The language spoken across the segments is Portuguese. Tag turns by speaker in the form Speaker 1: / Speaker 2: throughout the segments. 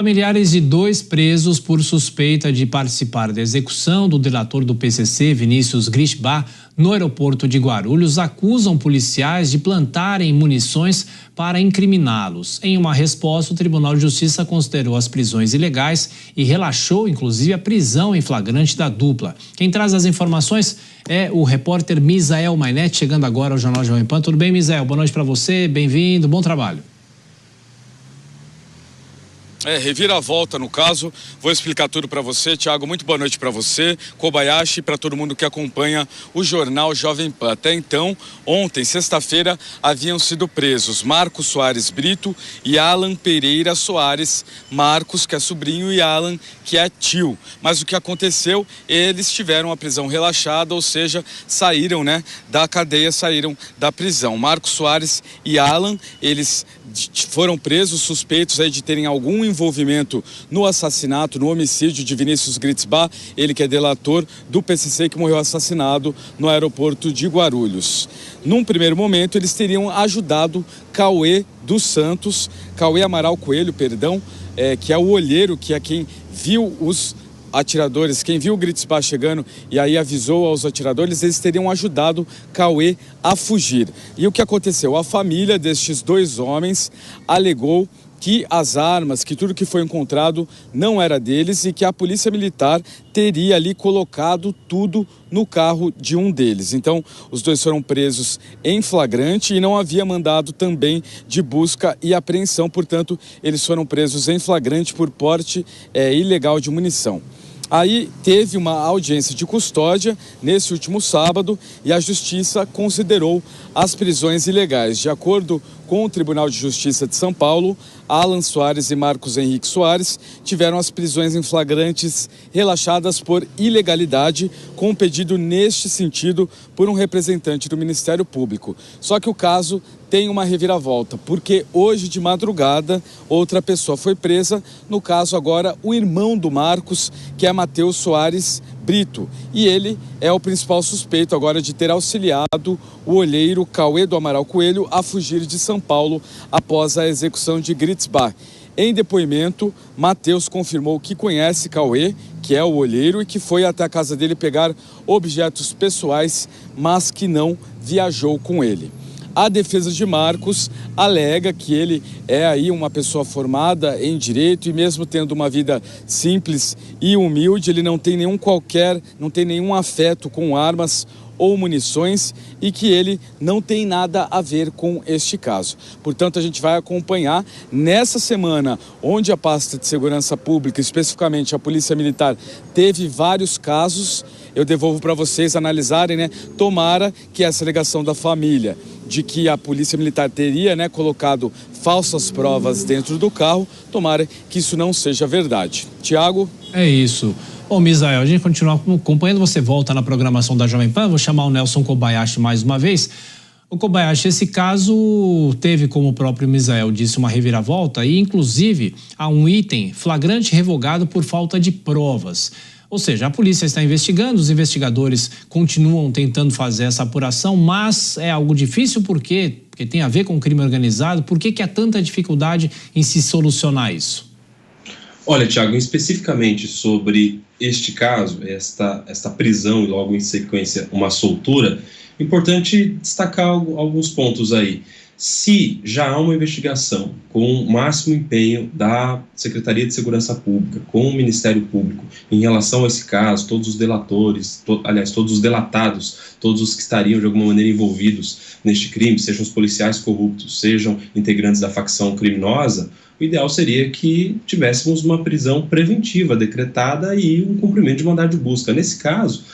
Speaker 1: Familiares de 2 presos por suspeita de participar da execução do delator do PCC, Vinícius Gritzbach, no aeroporto de Guarulhos, acusam policiais de plantarem munições para incriminá-los. Em uma resposta, o Tribunal de Justiça considerou as prisões ilegais e relaxou, inclusive, a prisão em flagrante da dupla. Quem traz as informações é o repórter Misael Mainetti, chegando agora ao Jornal Jovem Pan. Tudo bem, Misael? Boa noite para você, bem-vindo, bom trabalho.
Speaker 2: Reviravolta no caso, vou explicar tudo para você, Thiago, muito boa noite para você, Kobayashi, para todo mundo que acompanha o Jornal Jovem Pan. Até então, ontem, sexta-feira, haviam sido presos Marcos Soares Brito e Alan Pereira Soares. Marcos, que é sobrinho, e Alan, que é tio. Mas o que aconteceu? Eles tiveram a prisão relaxada, ou seja, saíram, da cadeia, saíram da prisão. Marcos Soares e Alan, eles foram presos, suspeitos de terem algum envolvimento no assassinato, no homicídio de Vinícius Gritzbach, ele que é delator do PCC, que morreu assassinado no aeroporto de Guarulhos. Num primeiro momento, eles teriam ajudado Cauê dos Santos, Cauê Amaral Coelho, que é o olheiro, que é quem viu os atiradores, quem viu o Gritzbach chegando e aí avisou aos atiradores, eles teriam ajudado Cauê a fugir. E o que aconteceu? A família destes 2 homens alegou que as armas, que tudo que foi encontrado não era deles e que a polícia militar teria ali colocado tudo no carro de um deles. Então, os 2 foram presos em flagrante e não havia mandado também de busca e apreensão, portanto, eles foram presos em flagrante por porte ilegal de munição. Aí teve uma audiência de custódia nesse último sábado e a Justiça considerou as prisões ilegais. De acordo com o Tribunal de Justiça de São Paulo, Alan Soares e Marcos Henrique Soares tiveram as prisões em flagrantes relaxadas por ilegalidade, com um pedido neste sentido por um representante do Ministério Público. Só que o caso tem uma reviravolta, porque hoje de madrugada outra pessoa foi presa, no caso agora o irmão do Marcos, que é Matheus Soares Brito, e ele é o principal suspeito agora de ter auxiliado o olheiro Cauê do Amaral Coelho a fugir de São Paulo após a execução de Gritzbach. Em depoimento, Matheus confirmou que conhece Cauê, que é o olheiro, e que foi até a casa dele pegar objetos pessoais, mas que não viajou com ele. A defesa de Marcos alega que ele é aí uma pessoa formada em direito e mesmo tendo uma vida simples e humilde, ele não tem nenhum afeto com armas ou munições e que ele não tem nada a ver com este caso. Portanto, a gente vai acompanhar nessa semana, onde a pasta de segurança pública, especificamente a Polícia Militar, teve vários casos. Eu devolvo para vocês analisarem, Tomara que essa alegação da família de que a Polícia Militar teria, colocado falsas provas dentro do carro, tomara que isso não seja verdade. Tiago?
Speaker 1: É isso. Bom, Misael, a gente continua acompanhando, você volta na programação da Jovem Pan, vou chamar o Nelson Kobayashi mais uma vez. O Kobayashi, esse caso teve, como o próprio Misael disse, uma reviravolta e, inclusive, há um item flagrante revogado por falta de provas. Ou seja, a polícia está investigando, os investigadores continuam tentando fazer essa apuração, mas é algo difícil porque tem a ver com o crime organizado. Por que há tanta dificuldade em se solucionar isso?
Speaker 3: Olha, Thiago, especificamente sobre este caso, esta prisão e logo em sequência uma soltura, é importante destacar alguns pontos aí. Se já há uma investigação com o máximo empenho da Secretaria de Segurança Pública, com o Ministério Público, em relação a esse caso, todos os delatores, todos os delatados, todos os que estariam de alguma maneira envolvidos neste crime, sejam os policiais corruptos, sejam integrantes da facção criminosa, o ideal seria que tivéssemos uma prisão preventiva decretada e um cumprimento de mandado de busca. Nesse caso,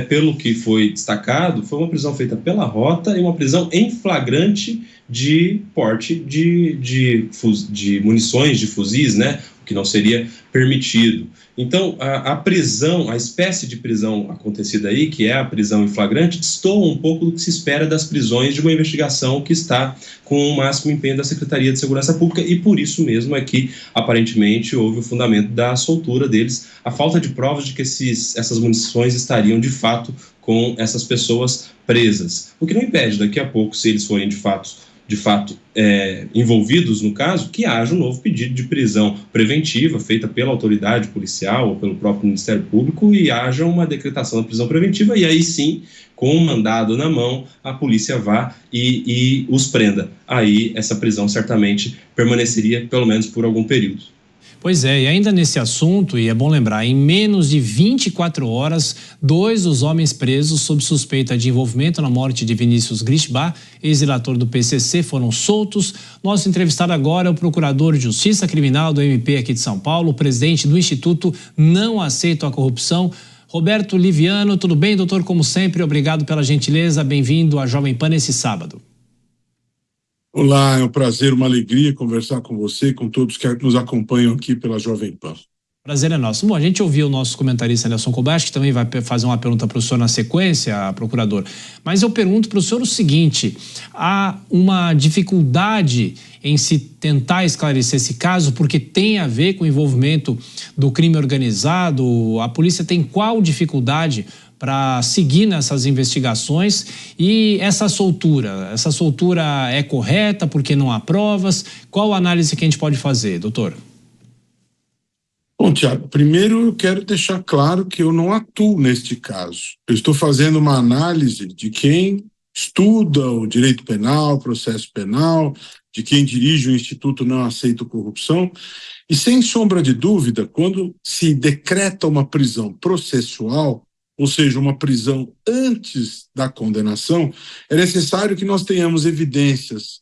Speaker 3: pelo que foi destacado, foi uma prisão feita pela rota e uma prisão em flagrante de porte de munições, de fuzis, o que não seria permitido. Então, a prisão, a espécie de prisão acontecida aí, que é a prisão em flagrante, destoa um pouco do que se espera das prisões de uma investigação que está com o máximo empenho da Secretaria de Segurança Pública e por isso mesmo é que, aparentemente, houve o fundamento da soltura deles, a falta de provas de que essas munições estariam, de fato, com essas pessoas presas. O que não impede, daqui a pouco, se eles forem, de fato, de fato, envolvidos no caso, que haja um novo pedido de prisão preventiva feita pela autoridade policial ou pelo próprio Ministério Público e haja uma decretação da prisão preventiva e aí sim, com o mandado na mão, a polícia vá e os prenda. Aí essa prisão certamente permaneceria pelo menos por algum período.
Speaker 1: Pois é, e ainda nesse assunto, e é bom lembrar, em menos de 24 horas, 2 dos homens presos sob suspeita de envolvimento na morte de Vinícius Grischbach, ex-relator do PCC, foram soltos. Nosso entrevistado agora é o procurador de Justiça Criminal do MP aqui de São Paulo, o presidente do Instituto Não Aceito a Corrupção, Roberto Liviano. Tudo bem, doutor? Como sempre, obrigado pela gentileza. Bem-vindo à Jovem Pan nesse sábado.
Speaker 4: Olá, é um prazer, uma alegria conversar com você e com todos que nos acompanham aqui pela Jovem Pan.
Speaker 1: Prazer é nosso. Bom, a gente ouviu o nosso comentarista Nelson Kobayashi, que também vai fazer uma pergunta para o senhor na sequência, procurador. Mas eu pergunto para o senhor o seguinte: há uma dificuldade em se tentar esclarecer esse caso porque tem a ver com o envolvimento do crime organizado? A polícia tem qual dificuldade para seguir nessas investigações? E essa soltura é correta porque não há provas? Qual a análise que a gente pode fazer, doutor?
Speaker 4: Bom, Tiago, primeiro eu quero deixar claro que eu não atuo neste caso. Eu estou fazendo uma análise de quem estuda o direito penal, o processo penal, de quem dirige o Instituto Não Aceito Corrupção. E sem sombra de dúvida, quando se decreta uma prisão processual, ou seja, uma prisão antes da condenação, é necessário que nós tenhamos evidências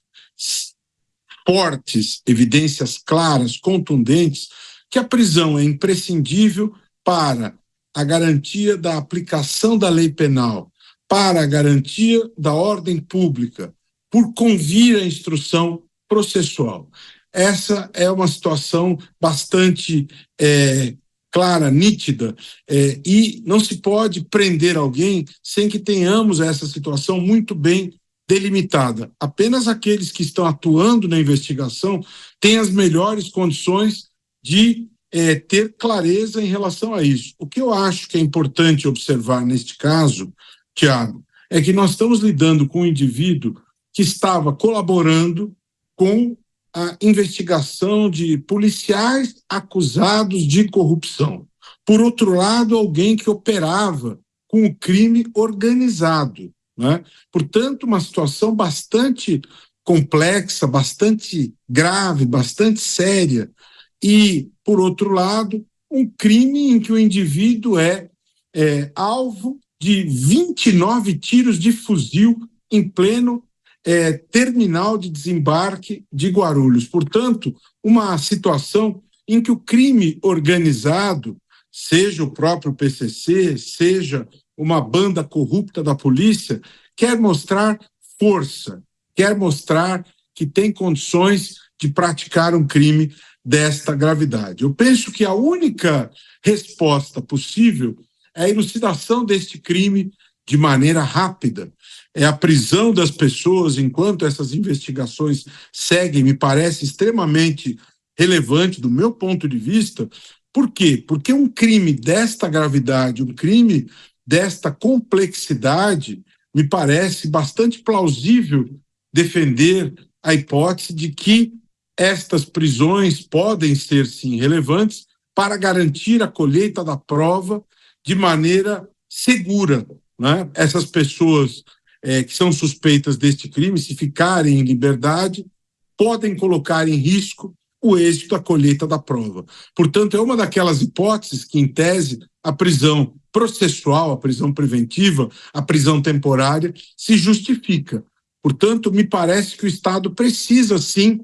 Speaker 4: fortes, evidências claras, contundentes, que a prisão é imprescindível para a garantia da aplicação da lei penal, para a garantia da ordem pública, por convir à instrução processual. Essa é uma situação bastante clara, nítida, e não se pode prender alguém sem que tenhamos essa situação muito bem delimitada. Apenas aqueles que estão atuando na investigação têm as melhores condições de ter clareza em relação a isso. O que eu acho que é importante observar neste caso, Tiago, é que nós estamos lidando com um indivíduo que estava colaborando com a investigação de policiais acusados de corrupção. Por outro lado, alguém que operava com o crime organizado, né? Portanto, uma situação bastante complexa, bastante grave, bastante séria. E, por outro lado, um crime em que o indivíduo é alvo de 29 tiros de fuzil em pleno terminal de desembarque de Guarulhos. Portanto, uma situação em que o crime organizado, seja o próprio PCC, seja uma banda corrupta da polícia, quer mostrar força, quer mostrar que tem condições de praticar um crime desta gravidade. Eu penso que a única resposta possível é a elucidação deste crime de maneira rápida. É a prisão das pessoas enquanto essas investigações seguem, me parece extremamente relevante do meu ponto de vista. Por quê? Porque um crime desta gravidade, um crime desta complexidade, me parece bastante plausível defender a hipótese de que estas prisões podem ser, sim, relevantes para garantir a colheita da prova de maneira segura, né? Essas pessoas que são suspeitas deste crime, se ficarem em liberdade, podem colocar em risco o êxito da colheita da prova. Portanto, é uma daquelas hipóteses que, em tese, a prisão processual, a prisão preventiva, a prisão temporária se justifica. Portanto, me parece que o Estado precisa, sim,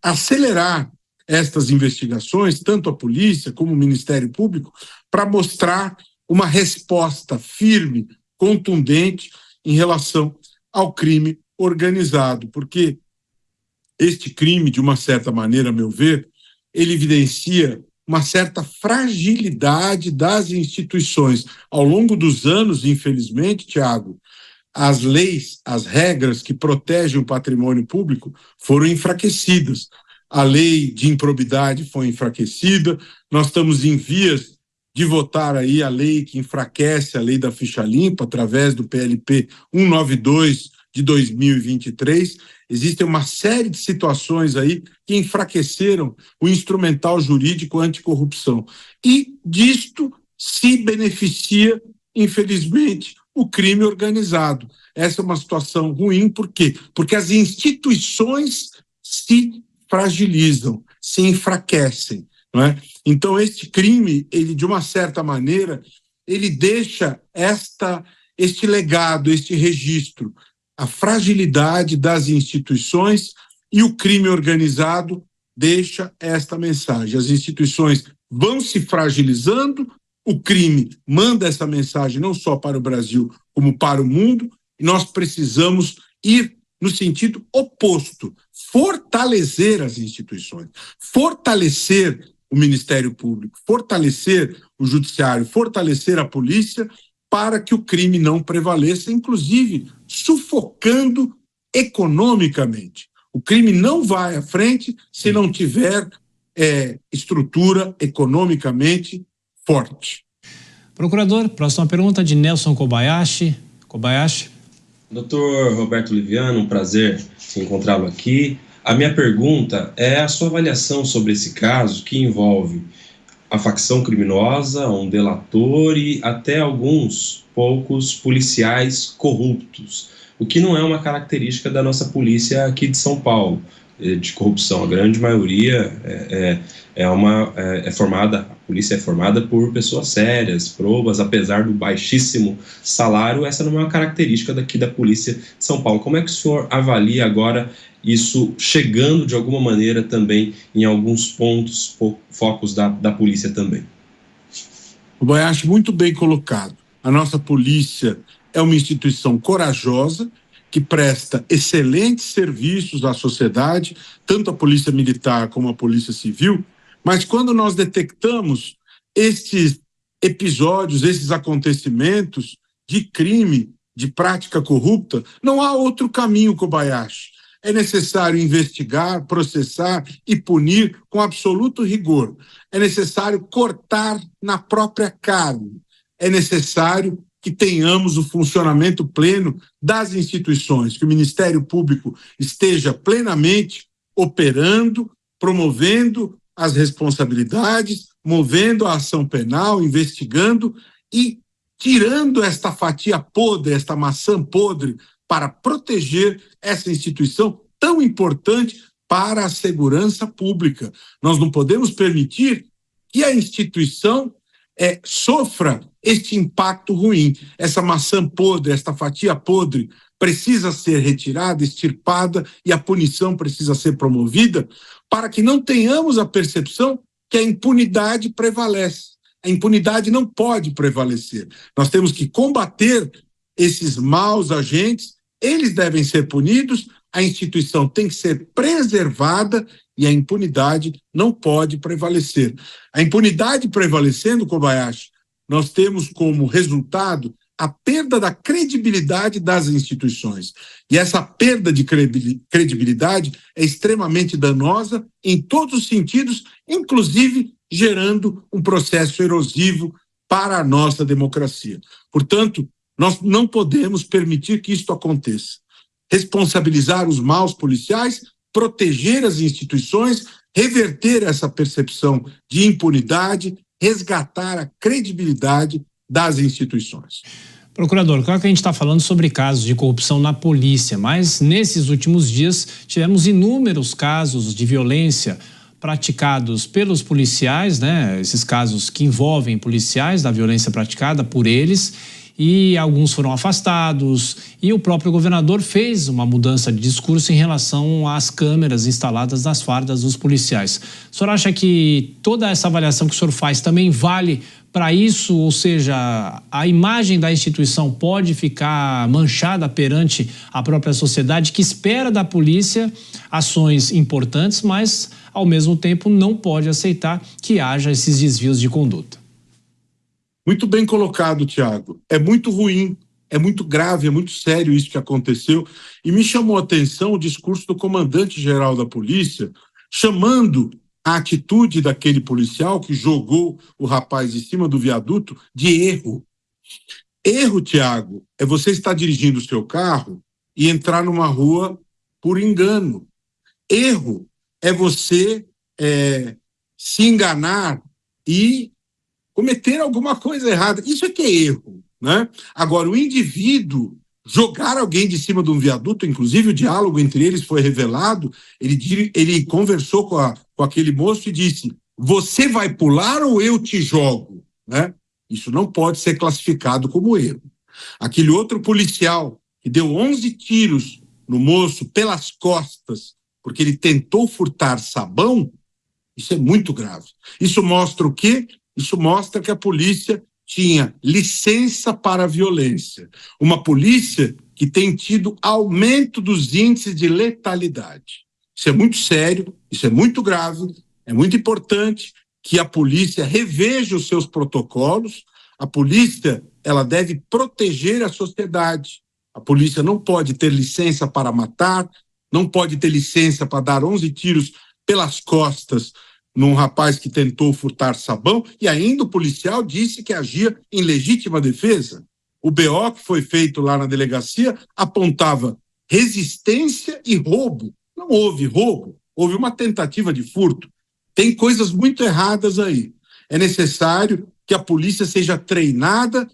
Speaker 4: acelerar estas investigações, tanto a polícia como o Ministério Público, para mostrar uma resposta firme, contundente em relação ao crime organizado, porque este crime, de uma certa maneira, a meu ver, ele evidencia uma certa fragilidade das instituições. Ao longo dos anos, infelizmente, Tiago, as leis, as regras que protegem o patrimônio público foram enfraquecidas. A lei de improbidade foi enfraquecida, nós estamos em vias de votar aí a lei que enfraquece a lei da ficha limpa, através do PLP 192 de 2023. Existem uma série de situações aí que enfraqueceram o instrumental jurídico anticorrupção. E disto se beneficia, infelizmente, o crime organizado. Essa é uma situação ruim, por quê? Porque as instituições se fragilizam, se enfraquecem, não é? Então, este crime, ele, de uma certa maneira, ele deixa este legado, este registro, a fragilidade das instituições, e o crime organizado deixa esta mensagem. As instituições vão se fragilizando, o crime manda essa mensagem não só para o Brasil, como para o mundo, e nós precisamos ir no sentido oposto, fortalecer as instituições, fortalecer o Ministério Público, fortalecer o Judiciário, fortalecer a polícia, para que o crime não prevaleça, inclusive sufocando economicamente. O crime não vai à frente se não tiver estrutura economicamente forte.
Speaker 1: Procurador, próxima pergunta de Nelson Kobayashi.
Speaker 3: Doutor Roberto Liviano, um prazer encontrá-lo aqui. A minha pergunta é a sua avaliação sobre esse caso que envolve a facção criminosa, um delator e até alguns poucos policiais corruptos, o que não é uma característica da nossa polícia aqui de São Paulo, de corrupção. A grande maioria a polícia é formada por pessoas sérias, probas, apesar do baixíssimo salário. Essa não é uma característica daqui da polícia de São Paulo. Como é que o senhor avalia agora isso chegando de alguma maneira também em alguns pontos, focos da polícia também?
Speaker 4: O Kobayashi, muito bem colocado. A nossa polícia é uma instituição corajosa, que presta excelentes serviços à sociedade, tanto a polícia militar como a polícia civil, mas quando nós detectamos estes episódios, esses acontecimentos de crime, de prática corrupta, não há outro caminho, Kobayashi. É necessário investigar, processar e punir com absoluto rigor. É necessário cortar na própria carne. É necessário que tenhamos o funcionamento pleno das instituições, que o Ministério Público esteja plenamente operando, promovendo as responsabilidades, movendo a ação penal, investigando e tirando esta fatia podre, esta maçã podre, para proteger essa instituição tão importante para a segurança pública. Nós não podemos permitir que a instituição sofra este impacto ruim. Essa maçã podre, esta fatia podre, precisa ser retirada, extirpada, e a punição precisa ser promovida, para que não tenhamos a percepção que a impunidade prevalece. A impunidade não pode prevalecer. Nós temos que combater esses maus agentes, eles devem ser punidos, a instituição tem que ser preservada e a impunidade não pode prevalecer. A impunidade prevalecendo, Kobayashi, nós temos como resultado a perda da credibilidade das instituições. E essa perda de credibilidade é extremamente danosa em todos os sentidos, inclusive gerando um processo erosivo para a nossa democracia. Portanto, nós não podemos permitir que isto aconteça. Responsabilizar os maus policiais, proteger as instituições, reverter essa percepção de impunidade, resgatar a credibilidade das instituições.
Speaker 1: Procurador, claro que a gente está falando sobre casos de corrupção na polícia, mas nesses últimos dias tivemos inúmeros casos de violência praticados pelos policiais, né? Esses casos que envolvem policiais, da violência praticada por eles, e alguns foram afastados, e o próprio governador fez uma mudança de discurso em relação às câmeras instaladas nas fardas dos policiais. O senhor acha que toda essa avaliação que o senhor faz também vale para isso? Ou seja, a imagem da instituição pode ficar manchada perante a própria sociedade, que espera da polícia ações importantes, mas ao mesmo tempo não pode aceitar que haja esses desvios de conduta?
Speaker 4: Muito bem colocado, Tiago. É muito ruim, é muito grave, é muito sério isso que aconteceu. E me chamou a atenção o discurso do comandante-geral da polícia, chamando a atitude daquele policial que jogou o rapaz de cima do viaduto de erro. Erro, Tiago, é você estar dirigindo o seu carro e entrar numa rua por engano. Erro é você se enganar e cometer alguma coisa errada. Isso é que é erro, né? Agora, o indivíduo jogar alguém de cima de um viaduto, inclusive o diálogo entre eles foi revelado, ele conversou com aquele moço e disse: você vai pular ou eu te jogo? Né? Isso não pode ser classificado como erro. Aquele outro policial que deu 11 tiros no moço pelas costas porque ele tentou furtar sabão, isso é muito grave. Isso mostra o quê? Isso mostra que a polícia tinha licença para a violência. Uma polícia que tem tido aumento dos índices de letalidade. Isso é muito sério, isso é muito grave, é muito importante que a polícia reveja os seus protocolos. A polícia, ela deve proteger a sociedade. A polícia não pode ter licença para matar, não pode ter licença para dar 11 tiros pelas costas num rapaz que tentou furtar sabão, e ainda o policial disse que agia em legítima defesa. O BO que foi feito lá na delegacia apontava resistência e roubo. Não houve roubo, houve uma tentativa de furto. Tem coisas muito erradas aí. É necessário que a polícia seja treinada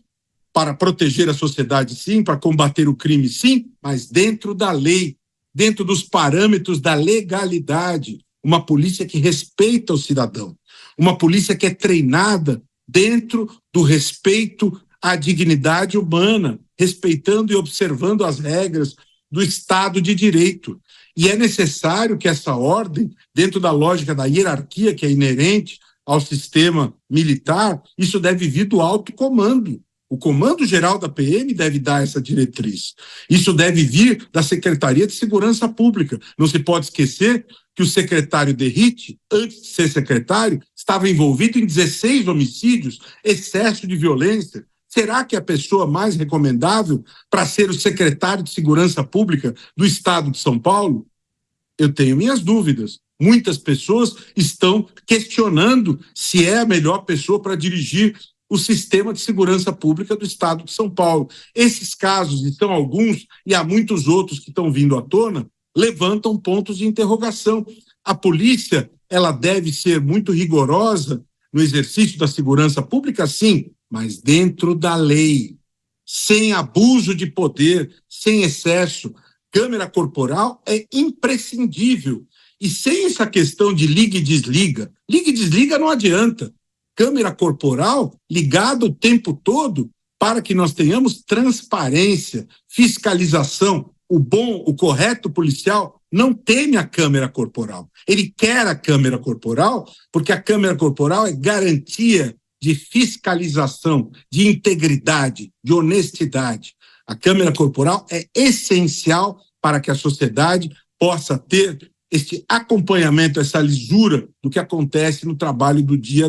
Speaker 4: para proteger a sociedade, sim, para combater o crime, sim, mas dentro da lei, dentro dos parâmetros da legalidade. Uma polícia que respeita o cidadão, uma polícia que é treinada dentro do respeito à dignidade humana, respeitando e observando as regras do Estado de Direito. E é necessário que essa ordem, dentro da lógica da hierarquia que é inerente ao sistema militar, isso deve vir do alto comando. O comando-geral da PM deve dar essa diretriz. Isso deve vir da Secretaria de Segurança Pública. Não se pode esquecer que o secretário Derrite, antes de ser secretário, estava envolvido em 16 homicídios, excesso de violência. Será que é a pessoa mais recomendável para ser o secretário de Segurança Pública do Estado de São Paulo? Eu tenho minhas dúvidas. Muitas pessoas estão questionando se é a melhor pessoa para dirigir o sistema de segurança pública do Estado de São Paulo. Esses casos, e são alguns, e há muitos outros que estão vindo à tona, levantam pontos de interrogação. A polícia, ela deve ser muito rigorosa no exercício da segurança pública, sim, mas dentro da lei, sem abuso de poder, sem excesso. Câmera corporal é imprescindível. E sem essa questão de liga e desliga não adianta. Câmera corporal ligada o tempo todo para que nós tenhamos transparência, fiscalização. O correto policial não teme a câmera corporal. Ele quer a câmera corporal porque a câmera corporal é garantia de fiscalização, de integridade, de honestidade. A câmera corporal é essencial para que a sociedade possa ter este acompanhamento, essa lisura do que acontece no trabalho do dia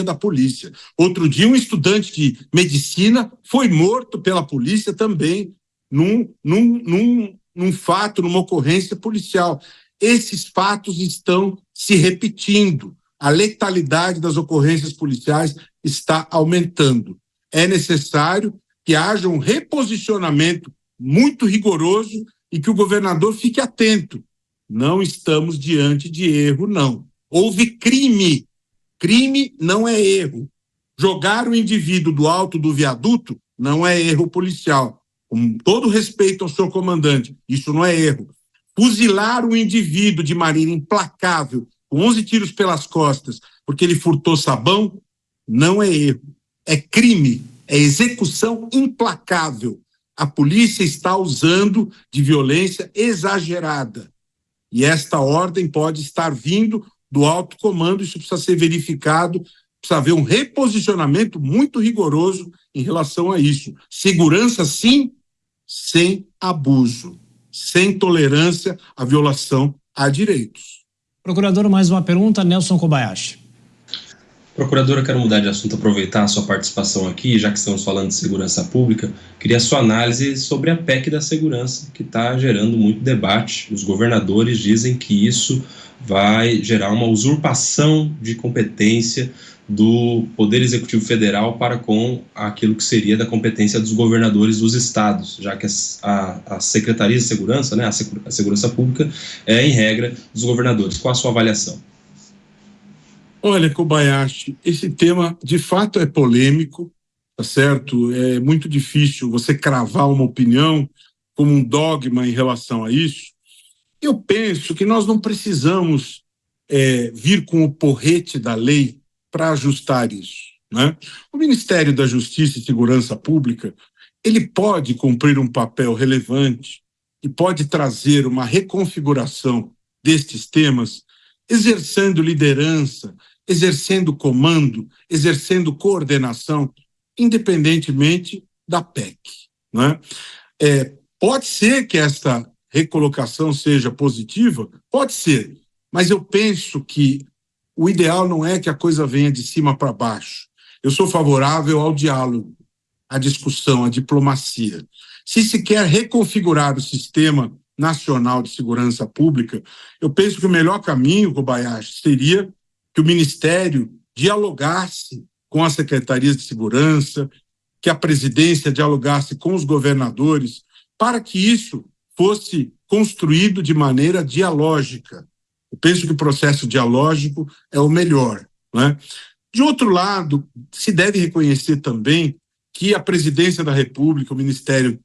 Speaker 4: da polícia. Outro dia, um estudante de medicina foi morto pela polícia também num fato, numa ocorrência policial. Esses fatos estão se repetindo. A letalidade das ocorrências policiais está aumentando. É necessário que haja um reposicionamento muito rigoroso e que o governador fique atento. Não estamos diante de erro, não. Houve crime. Crime não é erro. Jogar o indivíduo do alto do viaduto não é erro policial. Com todo respeito ao seu comandante, isso não é erro. Fuzilar um indivíduo de maneira implacável, com 11 tiros pelas costas, porque ele furtou sabão, não é erro. É crime, é execução implacável. A polícia está usando de violência exagerada. E esta ordem pode estar vindo do alto comando, isso precisa ser verificado, precisa haver um reposicionamento muito rigoroso em relação a isso. Segurança, sim, sem abuso, sem tolerância à violação a direitos.
Speaker 1: Procurador, mais uma pergunta, Nelson Kobayashi.
Speaker 3: Procuradora, quero mudar de assunto, aproveitar a sua participação aqui, já que estamos falando de segurança pública, queria a sua análise sobre a PEC da segurança, que está gerando muito debate. Os governadores dizem que isso vai gerar uma usurpação de competência do Poder Executivo Federal para com aquilo que seria da competência dos governadores dos estados, já que a Secretaria de Segurança, né, a Segurança Pública, é, em regra, dos governadores. Qual a sua avaliação?
Speaker 4: Olha, Kobayashi, esse tema de fato é polêmico, tá certo? É muito difícil você cravar uma opinião como um dogma em relação a isso. Eu penso que nós não precisamos vir com o porrete da lei para ajustar isso, né? O Ministério da Justiça e Segurança Pública, ele pode cumprir um papel relevante e pode trazer uma reconfiguração destes temas, exercendo liderança, exercendo comando, exercendo coordenação, independentemente da PEC, né? Pode ser que esta recolocação seja positiva, pode ser, mas eu penso que o ideal não é que a coisa venha de cima para baixo. Eu sou favorável ao diálogo, à discussão, à diplomacia. Se se quer reconfigurar o sistema nacional de segurança pública, eu penso que o melhor caminho, Kobayashi, seria que o Ministério dialogasse com as secretarias de segurança, que a presidência dialogasse com os governadores, para que isso fosse construído de maneira dialógica. Eu penso que o processo dialógico é o melhor, né? De outro lado, se deve reconhecer também que a Presidência da República, o Ministério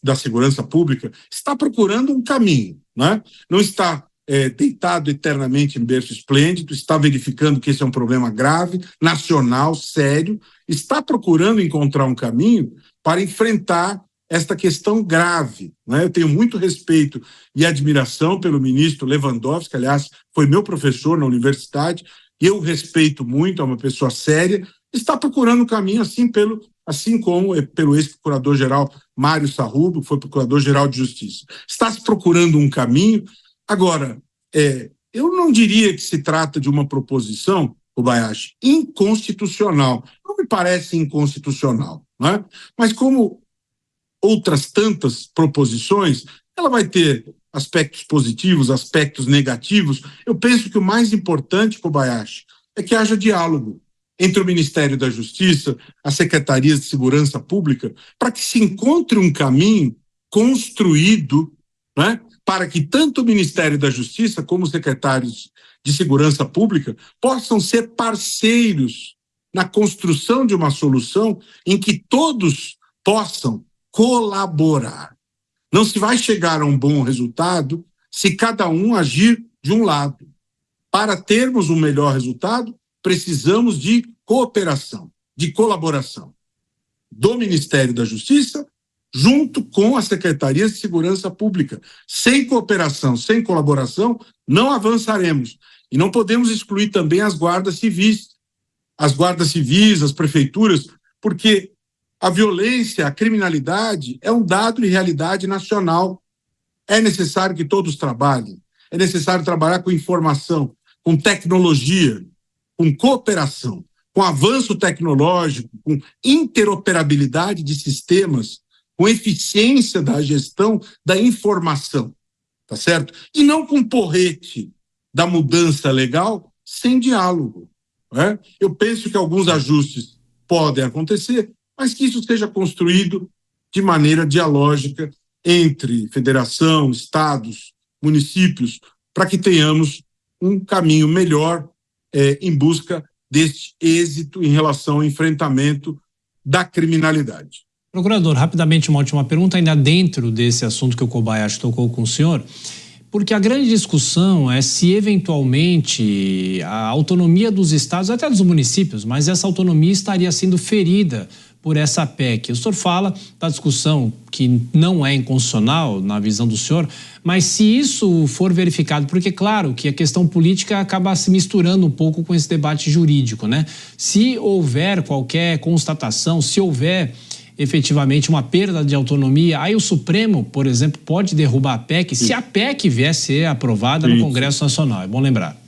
Speaker 4: da Segurança Pública, está procurando um caminho, né? Não está deitado eternamente em berço esplêndido, está verificando que esse é um problema grave, nacional, sério, está procurando encontrar um caminho para enfrentar esta questão grave, né? Eu tenho muito respeito e admiração pelo ministro Lewandowski, aliás, foi meu professor na universidade, e eu respeito muito, é uma pessoa séria, está procurando um caminho assim como pelo ex-procurador-geral Mário Sarrubo, que foi procurador-geral de Justiça. Está se procurando um caminho. Agora, eu não diria que se trata de uma proposição, Kobayashi, inconstitucional. Não me parece inconstitucional, né? Mas como outras tantas proposições, ela vai ter aspectos positivos, aspectos negativos. Eu penso que o mais importante, Kobayashi, é que haja diálogo entre o Ministério da Justiça, as secretarias de segurança pública, para que se encontre um caminho construído, né, para que tanto o Ministério da Justiça como os secretários de segurança pública possam ser parceiros na construção de uma solução em que todos possam colaborar. Não se vai chegar a um bom resultado se cada um agir de um lado. Para termos um melhor resultado, precisamos de cooperação, de colaboração do Ministério da Justiça junto com as secretarias de segurança pública. Sem cooperação, sem colaboração, não avançaremos. E não podemos excluir também as guardas civis, as prefeituras, porque a violência, a criminalidade é um dado e realidade nacional. É necessário que todos trabalhem, é necessário trabalhar com informação, com tecnologia, com cooperação, com avanço tecnológico, com interoperabilidade de sistemas, com eficiência da gestão da informação, tá certo? E não com porrete da mudança legal sem diálogo, né? Eu penso que alguns ajustes podem acontecer, mas que isso seja construído de maneira dialógica entre federação, estados, municípios, para que tenhamos um caminho melhor em busca deste êxito em relação ao enfrentamento da criminalidade.
Speaker 1: Procurador, rapidamente uma última pergunta, ainda dentro desse assunto que o Kobayashi tocou com o senhor, porque a grande discussão é se eventualmente a autonomia dos estados, até dos municípios, mas essa autonomia estaria sendo ferida por essa PEC. O senhor fala da discussão que não é inconstitucional na visão do senhor, mas se isso for verificado, porque claro que a questão política acaba se misturando um pouco com esse debate jurídico, né? Se houver qualquer constatação, se houver efetivamente uma perda de autonomia, aí o Supremo, por exemplo, pode derrubar a PEC, se a PEC vier a ser aprovada no Congresso Nacional, é bom lembrar.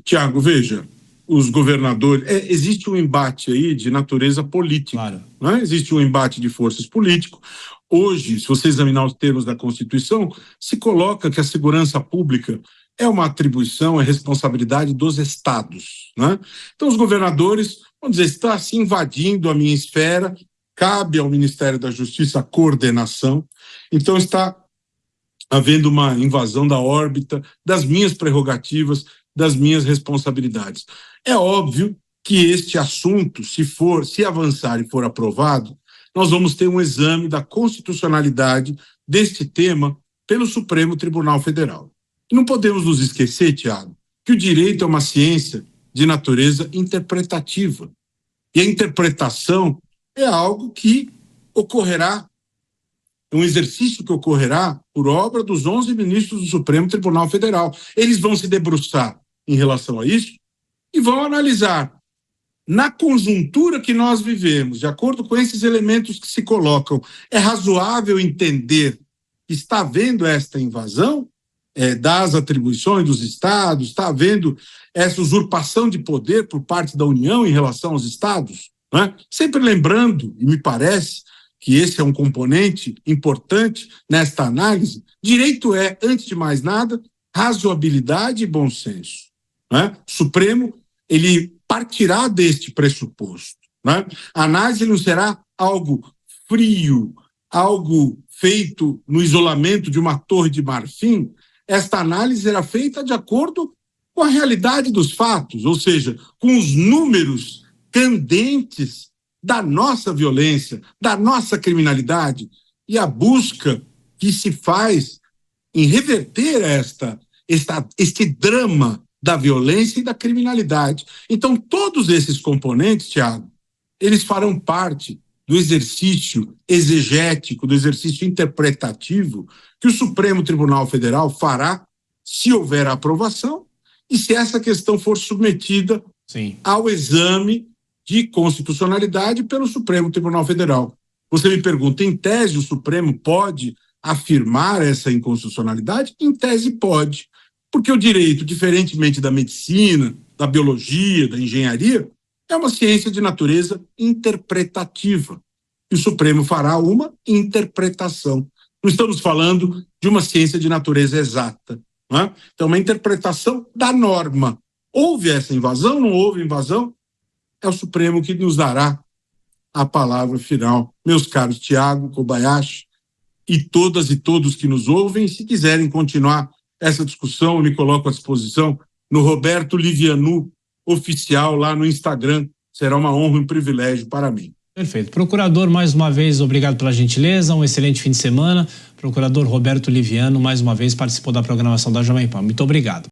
Speaker 4: Tiago, veja, os governadores, existe um embate aí de natureza política,
Speaker 1: claro,
Speaker 4: né? Existe um embate de forças político. Hoje, se você examinar os termos da Constituição, se coloca que a segurança pública é uma atribuição, é responsabilidade dos estados, né? Então, os governadores, vamos dizer, está se invadindo a minha esfera, cabe ao Ministério da Justiça a coordenação, então está havendo uma invasão da órbita, das minhas prerrogativas, das minhas responsabilidades. É óbvio que este assunto, se avançar e for aprovado, nós vamos ter um exame da constitucionalidade deste tema pelo Supremo Tribunal Federal. E não podemos nos esquecer, Tiago, que o direito é uma ciência de natureza interpretativa. E a interpretação é algo que ocorrerá, um exercício que ocorrerá por obra dos 11 ministros do Supremo Tribunal Federal. Eles vão se debruçar em relação a isso e vão analisar, na conjuntura que nós vivemos, de acordo com esses elementos que se colocam, é razoável entender que está havendo esta invasão das atribuições dos estados, está havendo essa usurpação de poder por parte da União em relação aos estados, né? Sempre lembrando, e me parece que esse é um componente importante nesta análise, direito é, antes de mais nada, razoabilidade e bom senso, né? O Supremo, ele partirá deste pressuposto, né? A análise não será algo frio, algo feito no isolamento de uma torre de marfim. Esta análise será feita de acordo com a realidade dos fatos, ou seja, com os números candentes da nossa violência, da nossa criminalidade, e a busca que se faz em reverter este drama da violência e da criminalidade. Então, todos esses componentes, Tiago, eles farão parte do exercício exegético, do exercício interpretativo que o Supremo Tribunal Federal fará se houver a aprovação e se essa questão for submetida ao exame de constitucionalidade pelo Supremo Tribunal Federal. Você me pergunta, em tese o Supremo pode afirmar essa inconstitucionalidade? Em tese pode, porque o direito, diferentemente da medicina, da biologia, da engenharia, é uma ciência de natureza interpretativa. E o Supremo fará uma interpretação. Não estamos falando de uma ciência de natureza exata, né? Então, uma interpretação da norma. Houve essa invasão, não houve invasão? É o Supremo que nos dará a palavra final. Meus caros Tiago, Kobayashi e todas e todos que nos ouvem, se quiserem continuar essa discussão, eu me coloco à disposição no Roberto Livianu Oficial lá no Instagram. Será uma honra e um privilégio para mim.
Speaker 1: Perfeito. Procurador, mais uma vez, obrigado pela gentileza, um excelente fim de semana. Procurador Roberto Livianu, mais uma vez, participou da programação da Jovem Pan. Muito obrigado.